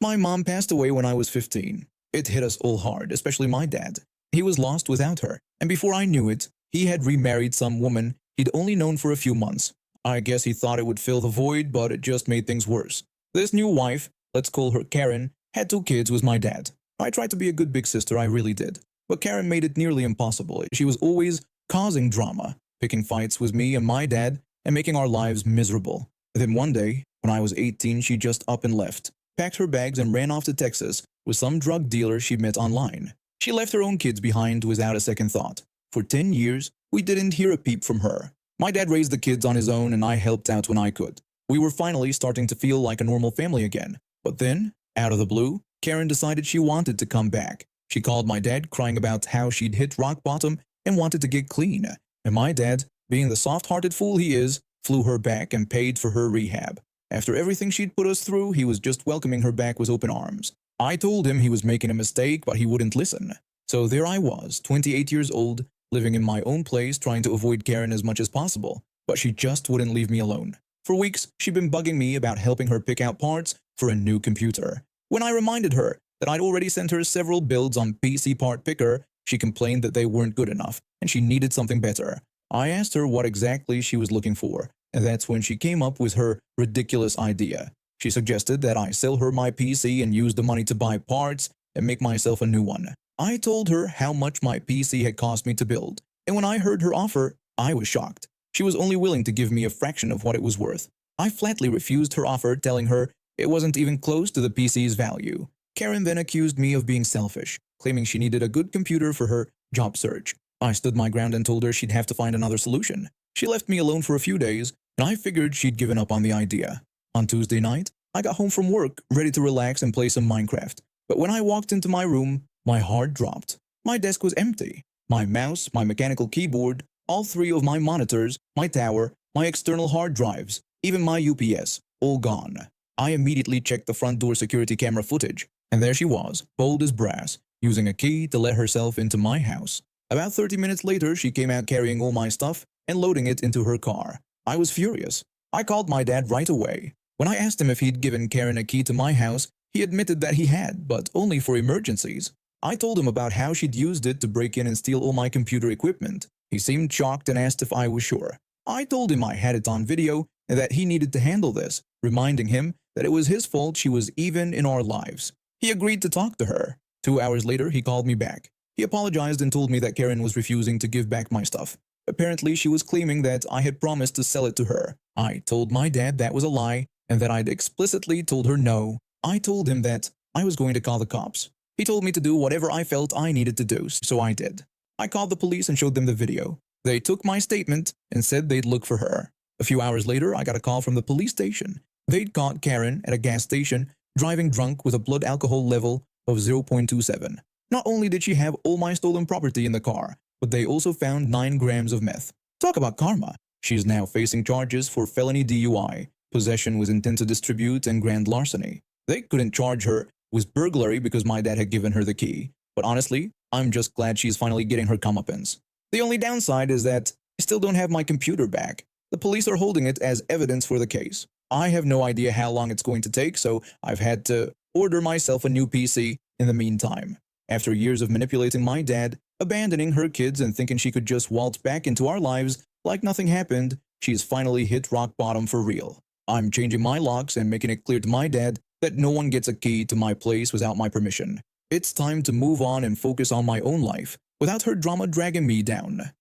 My mom passed away when I was 15. It hit us all hard, especially my dad. He was lost without her, and before I knew it, he had remarried some woman he'd only known for a few months. I guess he thought it would fill the void, but it just made things worse. This new wife, let's call her Karen, had 2 kids with my dad. I tried to be a good big sister, I really did. But Karen made it nearly impossible. She was always causing drama, picking fights with me and my dad, and making our lives miserable. Then one day, when I was 18, she just up and left, packed her bags and ran off to Texas with some drug dealer she met online. She left her own kids behind without a second thought. For 10 years, we didn't hear a peep from her. My dad raised the kids on his own and I helped out when I could. We were finally starting to feel like a normal family again. But then, out of the blue, Karen decided she wanted to come back. She called my dad crying about how she'd hit rock bottom and wanted to get clean. And my dad, being the soft-hearted fool he is, flew her back and paid for her rehab. After everything she'd put us through, he was just welcoming her back with open arms. I told him he was making a mistake, but he wouldn't listen. So there I was, 28 years old, living in my own place, trying to avoid Karen as much as possible. But she just wouldn't leave me alone. For weeks, she'd been bugging me about helping her pick out parts for a new computer. When I reminded her that I'd already sent her several builds on PC Part Picker, she complained that they weren't good enough and she needed something better. I asked her what exactly she was looking for, and that's when she came up with her ridiculous idea. She suggested that I sell her my PC and use the money to buy parts and make myself a new one. I told her how much my PC had cost me to build, and when I heard her offer, I was shocked. She was only willing to give me a fraction of what it was worth. I flatly refused her offer, telling her it wasn't even close to the PC's value. Karen then accused me of being selfish, claiming she needed a good computer for her job search. I stood my ground and told her she'd have to find another solution. She left me alone for a few days, and I figured she'd given up on the idea. On Tuesday night, I got home from work, ready to relax and play some Minecraft. But when I walked into my room, my heart dropped. My desk was empty. My mouse, my mechanical keyboard, all 3 of my monitors, my tower, my external hard drives, even my UPS, all gone. I immediately checked the front door security camera footage, and there she was, bold as brass, using a key to let herself into my house. About 30 minutes later, she came out carrying all my stuff and loading it into her car. I was furious. I called my dad right away. When I asked him if he'd given Karen a key to my house, he admitted that he had, but only for emergencies. I told him about how she'd used it to break in and steal all my computer equipment. He seemed shocked and asked if I was sure. I told him I had it on video and that he needed to handle this, reminding him that it was his fault she was even in our lives. He agreed to talk to her. 2 hours later, he called me back. He apologized and told me that Karen was refusing to give back my stuff. Apparently, she was claiming that I had promised to sell it to her. I told my dad that was a lie and that I'd explicitly told her no. I told him that I was going to call the cops. He told me to do whatever I felt I needed to do, so I did. I called the police and showed them the video. They took my statement and said they'd look for her. A few hours later, I got a call from the police station. They'd caught Karen at a gas station, driving drunk with a blood alcohol level of 0.27. Not only did she have all my stolen property in the car, but they also found 9 grams of meth. Talk about karma. She's now facing charges for felony DUI, possession with intent to distribute, and grand larceny. They couldn't charge her with burglary because my dad had given her the key. But honestly, I'm just glad she's finally getting her comeuppance. The only downside is that I still don't have my computer back. The police are holding it as evidence for the case. I have no idea how long it's going to take, so I've had to order myself a new PC in the meantime. After years of manipulating my dad, abandoning her kids and thinking she could just waltz back into our lives like nothing happened, she's finally hit rock bottom for real. I'm changing my locks and making it clear to my dad that no one gets a key to my place without my permission. It's time to move on and focus on my own life, without her drama dragging me down.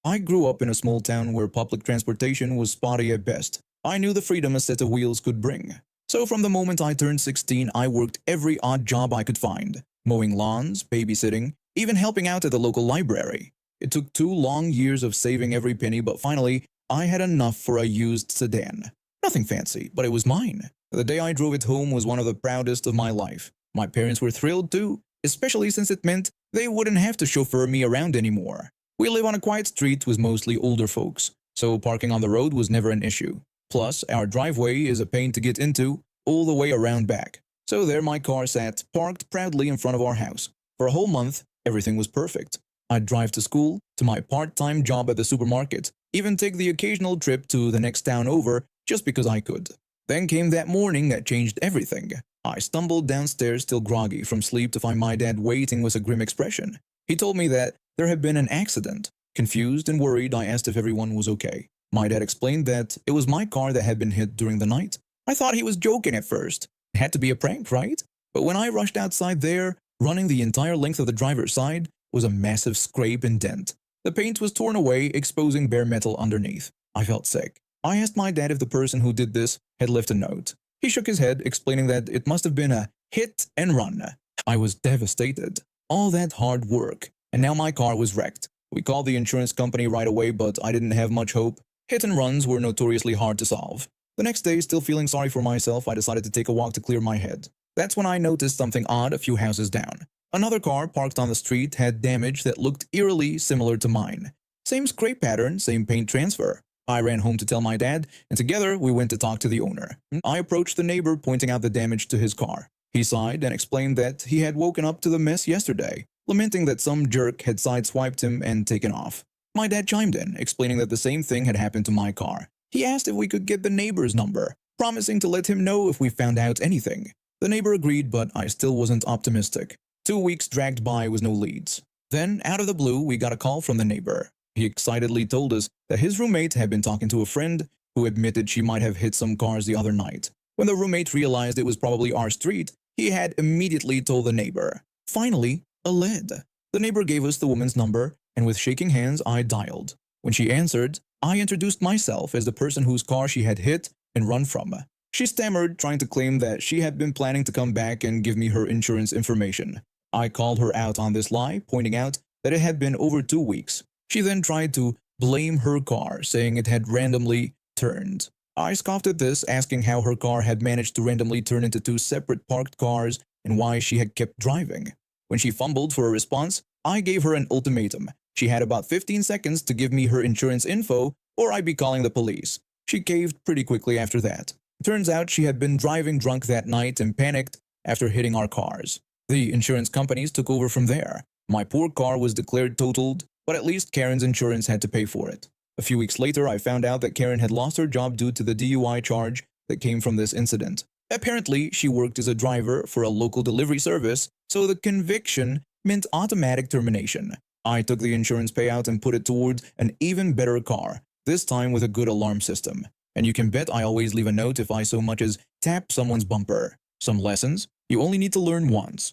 I grew up in a small town where public transportation was spotty at best. I knew the freedom a set of wheels could bring. So from the moment I turned 16, I worked every odd job I could find. Mowing lawns, babysitting, even helping out at the local library. It took 2 long years of saving every penny, but finally, I had enough for a used sedan. Nothing fancy, but it was mine. The day I drove it home was one of the proudest of my life. My parents were thrilled too, especially since it meant they wouldn't have to chauffeur me around anymore. We live on a quiet street with mostly older folks, so parking on the road was never an issue. Plus, our driveway is a pain to get into all the way around back. So there my car sat, parked proudly in front of our house. For a whole month, everything was perfect. I'd drive to school, to my part-time job at the supermarket, even take the occasional trip to the next town over just because I could. Then came that morning that changed everything. I stumbled downstairs still groggy from sleep to find my dad waiting with a grim expression. He told me that there had been an accident. Confused and worried, I asked if everyone was okay. My dad explained that it was my car that had been hit during the night. I thought he was joking at first. It had to be a prank, right? But when I rushed outside there, running the entire length of the driver's side, was a massive scrape and dent. The paint was torn away, exposing bare metal underneath. I felt sick. I asked my dad if the person who did this had left a note. He shook his head, explaining that it must have been a hit and run. I was devastated. All that hard work, and now my car was wrecked. We called the insurance company right away, but I didn't have much hope. Hit and runs were notoriously hard to solve. The next day, still feeling sorry for myself, I decided to take a walk to clear my head. That's when I noticed something odd a few houses down. Another car parked on the street had damage that looked eerily similar to mine. Same scrape pattern, same paint transfer. I ran home to tell my dad, and together we went to talk to the owner. I approached the neighbor, pointing out the damage to his car. He sighed and explained that he had woken up to the mess yesterday, lamenting that some jerk had sideswiped him and taken off. My dad chimed in, explaining that the same thing had happened to my car. He asked if we could get the neighbor's number, promising to let him know if we found out anything. The neighbor agreed, but I still wasn't optimistic. 2 weeks dragged by with no leads. Then, out of the blue, we got a call from the neighbor. He excitedly told us that his roommate had been talking to a friend who admitted she might have hit some cars the other night. When the roommate realized it was probably our street, he had immediately told the neighbor. Finally, a lead. The neighbor gave us the woman's number, and with shaking hands, I dialed. When she answered, I introduced myself as the person whose car she had hit and run from. She stammered, trying to claim that she had been planning to come back and give me her insurance information. I called her out on this lie, pointing out that it had been over 2 weeks. She then tried to blame her car, saying it had randomly turned. I scoffed at this, asking how her car had managed to randomly turn into 2 separate parked cars and why she had kept driving. When she fumbled for a response, I gave her an ultimatum. She had about 15 seconds to give me her insurance info or I'd be calling the police. She caved pretty quickly after that. Turns out she had been driving drunk that night and panicked after hitting our cars. The insurance companies took over from there. My poor car was declared totaled, but at least Karen's insurance had to pay for it. A few weeks later, I found out that Karen had lost her job due to the DUI charge that came from this incident. Apparently, she worked as a driver for a local delivery service, so the conviction meant automatic termination. I took the insurance payout and put it toward an even better car, this time with a good alarm system. And you can bet I always leave a note if I so much as tap someone's bumper. Some lessons you only need to learn once.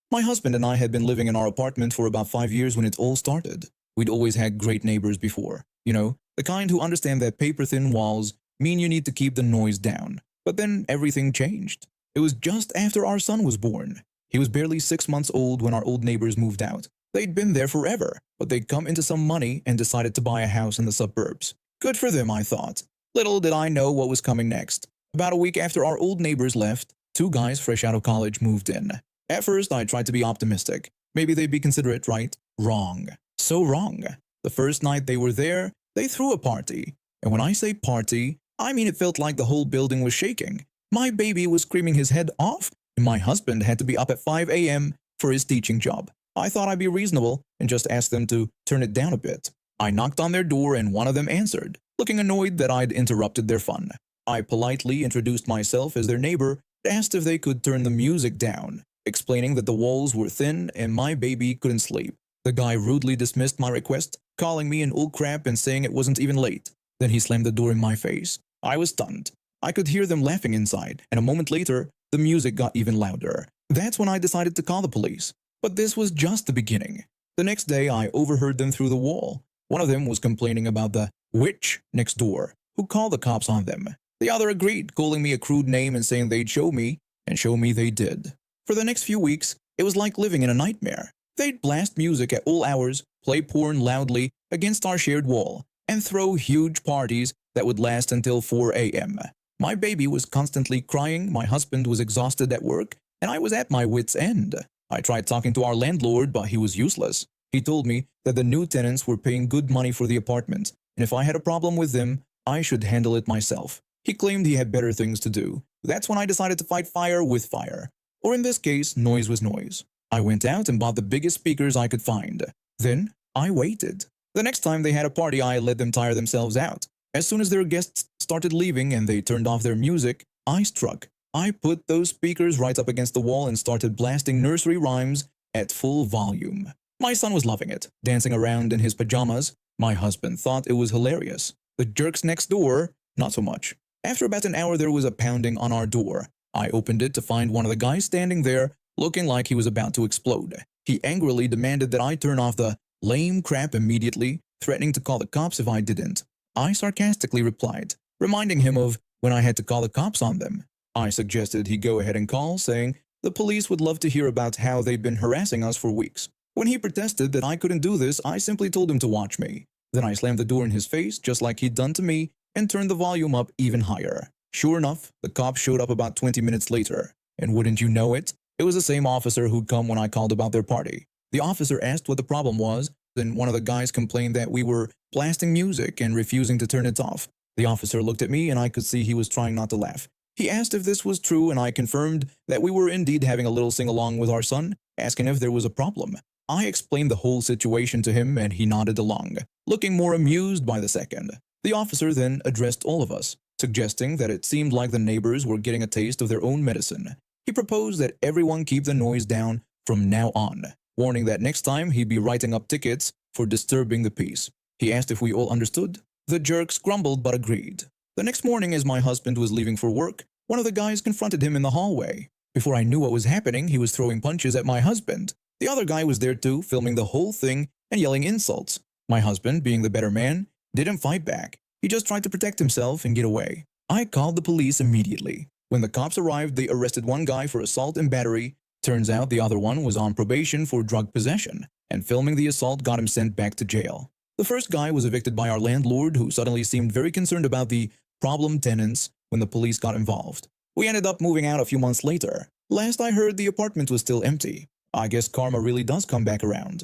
My husband and I had been living in our apartment for about 5 years when it all started. We'd always had great neighbors before. You know, the kind who understand that paper-thin walls mean you need to keep the noise down. But then everything changed. It was just after our son was born. He was barely 6 months old when our old neighbors moved out. They'd been there forever, but they'd come into some money and decided to buy a house in the suburbs. Good for them, I thought. Little did I know what was coming next. About a week after our old neighbors left, 2 guys fresh out of college moved in. At first, I tried to be optimistic. Maybe they'd be considerate, right? Wrong. So wrong. The first night they were there, they threw a party. And when I say party, I mean it felt like the whole building was shaking. My baby was screaming his head off, and my husband had to be up at 5 a.m. for his teaching job. I thought I'd be reasonable and just ask them to turn it down a bit. I knocked on their door and one of them answered, looking annoyed that I'd interrupted their fun. I politely introduced myself as their neighbor and asked if they could turn the music down, explaining that the walls were thin and my baby couldn't sleep. The guy rudely dismissed my request, calling me an old crap and saying it wasn't even late. Then he slammed the door in my face. I was stunned. I could hear them laughing inside, and a moment later, the music got even louder. That's when I decided to call the police. But this was just the beginning. The next day, I overheard them through the wall. One of them was complaining about the witch next door, who called the cops on them. The other agreed, calling me a crude name and saying they'd show me, and show me they did. For the next few weeks, it was like living in a nightmare. They'd blast music at all hours, play porn loudly against our shared wall, and throw huge parties that would last until 4 a.m. My baby was constantly crying, my husband was exhausted at work, and I was at my wit's end. I tried talking to our landlord, but he was useless. He told me that the new tenants were paying good money for the apartment, and if I had a problem with them, I should handle it myself. He claimed he had better things to do. That's when I decided to fight fire with fire. Or in this case, noise was noise. I went out and bought the biggest speakers I could find. Then, I waited. The next time they had a party, I let them tire themselves out. As soon as their guests started leaving and they turned off their music, I struck. I put those speakers right up against the wall and started blasting nursery rhymes at full volume. My son was loving it, dancing around in his pajamas. My husband thought it was hilarious. The jerks next door, not so much. After about an hour, there was a pounding on our door. I opened it to find one of the guys standing there, looking like he was about to explode. He angrily demanded that I turn off the lame crap immediately, threatening to call the cops if I didn't. I sarcastically replied, reminding him of when I had to call the cops on them. I suggested he go ahead and call, saying the police would love to hear about how they've been harassing us for weeks. When he protested that I couldn't do this, I simply told him to watch me. Then I slammed the door in his face, just like he'd done to me, and turned the volume up even higher. Sure enough, the cops showed up about 20 minutes later. And wouldn't you know it, it was the same officer who'd come when I called about their party. The officer asked what the problem was, then one of the guys complained that we were blasting music and refusing to turn it off. The officer looked at me and I could see he was trying not to laugh. He asked if this was true and I confirmed that we were indeed having a little sing-along with our son, asking if there was a problem. I explained the whole situation to him and he nodded along, looking more amused by the second. The officer then addressed all of us, suggesting that it seemed like the neighbors were getting a taste of their own medicine. He proposed that everyone keep the noise down from now on, warning that next time he'd be writing up tickets for disturbing the peace. He asked if we all understood. The jerks grumbled but agreed. The next morning, as my husband was leaving for work, one of the guys confronted him in the hallway. Before I knew what was happening, he was throwing punches at my husband. The other guy was there too, filming the whole thing and yelling insults. My husband, being the better man, didn't fight back. He just tried to protect himself and get away. I called the police immediately. When the cops arrived, they arrested one guy for assault and battery. Turns out the other one was on probation for drug possession, and filming the assault got him sent back to jail. The first guy was evicted by our landlord, who suddenly seemed very concerned about the problem tenants when the police got involved. We ended up moving out a few months later. Last I heard, the apartment was still empty. I guess karma really does come back around.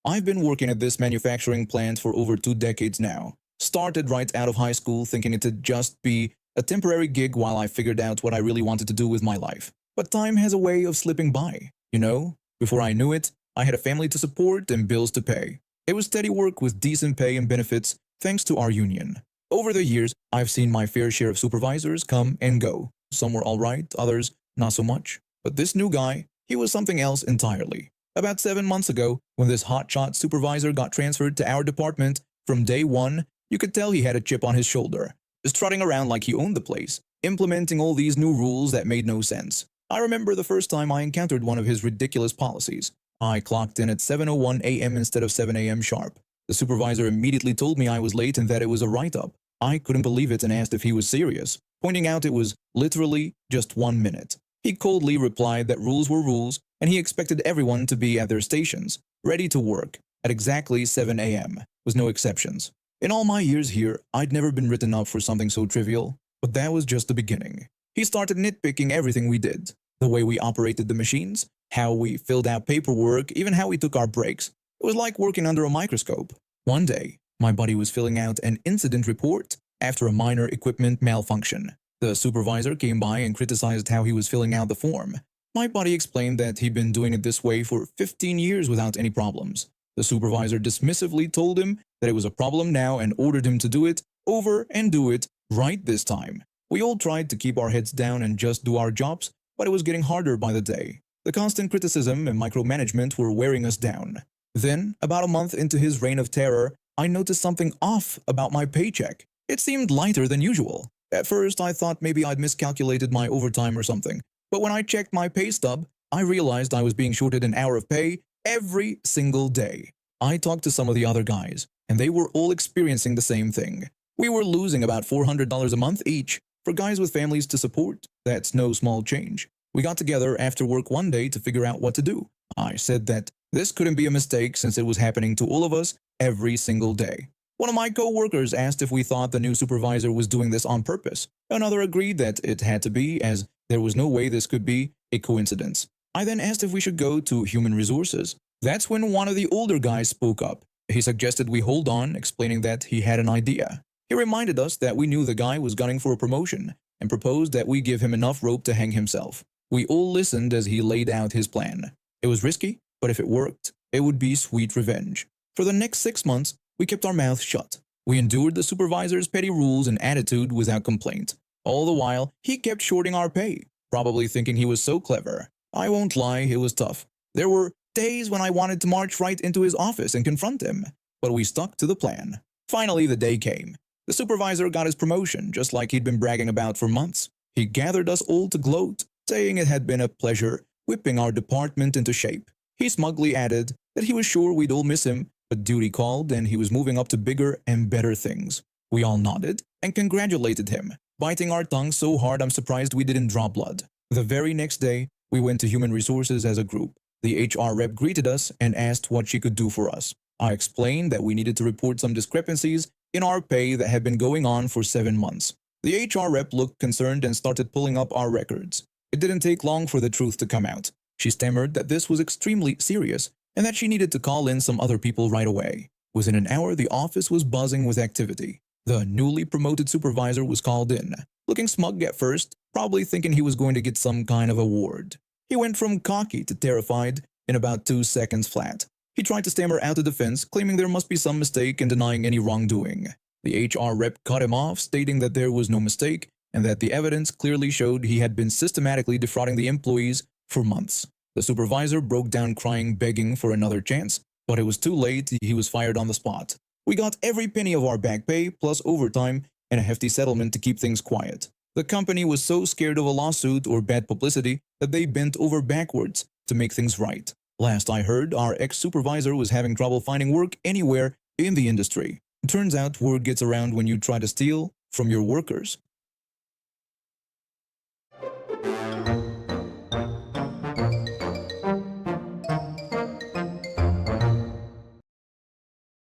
I've been working at this manufacturing plant for over 2 decades now. Started right out of high school thinking it'd just be a temporary gig while I figured out what I really wanted to do with my life. But time has a way of slipping by, you know? Before I knew it, I had a family to support and bills to pay. It was steady work with decent pay and benefits thanks to our union. Over the years, I've seen my fair share of supervisors come and go. Some were all right, others not so much. But this new guy, he was something else entirely. About 7 months ago, when this hotshot supervisor got transferred to our department, from day one, you could tell he had a chip on his shoulder, strutting around like he owned the place, implementing all these new rules that made no sense. I remember the first time I encountered one of his ridiculous policies. I clocked in at 7:01 a.m. instead of 7 a.m. sharp. The supervisor immediately told me I was late and that it was a write-up. I couldn't believe it and asked if he was serious, pointing out it was literally just 1 minute. He coldly replied that rules were rules and he expected everyone to be at their stations, ready to work, at exactly 7 a.m., with no exceptions. In all my years here, I'd never been written up for something so trivial, but that was just the beginning. He started nitpicking everything we did, the way we operated the machines, how we filled out paperwork, even how we took our breaks. It was like working under a microscope. One day, my buddy was filling out an incident report after a minor equipment malfunction. The supervisor came by and criticized how he was filling out the form. My buddy explained that he'd been doing it this way for 15 years without any problems. The supervisor dismissively told him that it was a problem now and ordered him to do it over and do it right this time. We all tried to keep our heads down and just do our jobs, but it was getting harder by the day. The constant criticism and micromanagement were wearing us down. Then, about a month into his reign of terror, I noticed something off about my paycheck. It seemed lighter than usual. At first, I thought maybe I'd miscalculated my overtime or something. But when I checked my pay stub, I realized I was being shorted an hour of pay every single day. I talked to some of the other guys, and they were all experiencing the same thing. We were losing about $400 a month each. For guys with families to support, that's no small change. We got together after work one day to figure out what to do. I said that this couldn't be a mistake since it was happening to all of us every single day. One of my co-workers asked if we thought the new supervisor was doing this on purpose. Another agreed that it had to be, as there was no way this could be a coincidence. I then asked if we should go to human resources. That's when one of the older guys spoke up. He suggested we hold on, explaining that he had an idea. He reminded us that we knew the guy was gunning for a promotion and proposed that we give him enough rope to hang himself. We all listened as he laid out his plan. It was risky, but if it worked, it would be sweet revenge. For the next 6 months, We kept our mouths shut. We endured the supervisor's petty rules and attitude without complaint. All the while, he kept shorting our pay, probably thinking he was so clever. I won't lie, it was tough. There were days when I wanted to march right into his office and confront him, but we stuck to the plan. Finally, the day came. The supervisor got his promotion, just like he'd been bragging about for months. He gathered us all to gloat, saying it had been a pleasure whipping our department into shape. He smugly added that he was sure we'd all miss him, but duty called and he was moving up to bigger and better things. We all nodded and congratulated him, biting our tongues so hard I'm surprised we didn't draw blood. The very next day, we went to Human Resources as a group. The HR rep greeted us and asked what she could do for us. I explained that we needed to report some discrepancies in our pay that had been going on for 7 months. The HR rep looked concerned and started pulling up our records. It didn't take long for the truth to come out. She stammered that this was extremely serious and that she needed to call in some other people right away. Within an hour, the office was buzzing with activity. The newly promoted supervisor was called in, looking smug at first, probably thinking he was going to get some kind of award. He went from cocky to terrified in about 2 seconds flat. He tried to stammer out a defense, claiming there must be some mistake and denying any wrongdoing. The HR rep cut him off, stating that there was no mistake and that the evidence clearly showed he had been systematically defrauding the employees for months. The supervisor broke down crying, begging for another chance, but it was too late. He was fired on the spot. We got every penny of our back pay, plus overtime, and a hefty settlement to keep things quiet. The company was so scared of a lawsuit or bad publicity that they bent over backwards to make things right. Last I heard, our ex-supervisor was having trouble finding work anywhere in the industry. It turns out word gets around when you try to steal from your workers.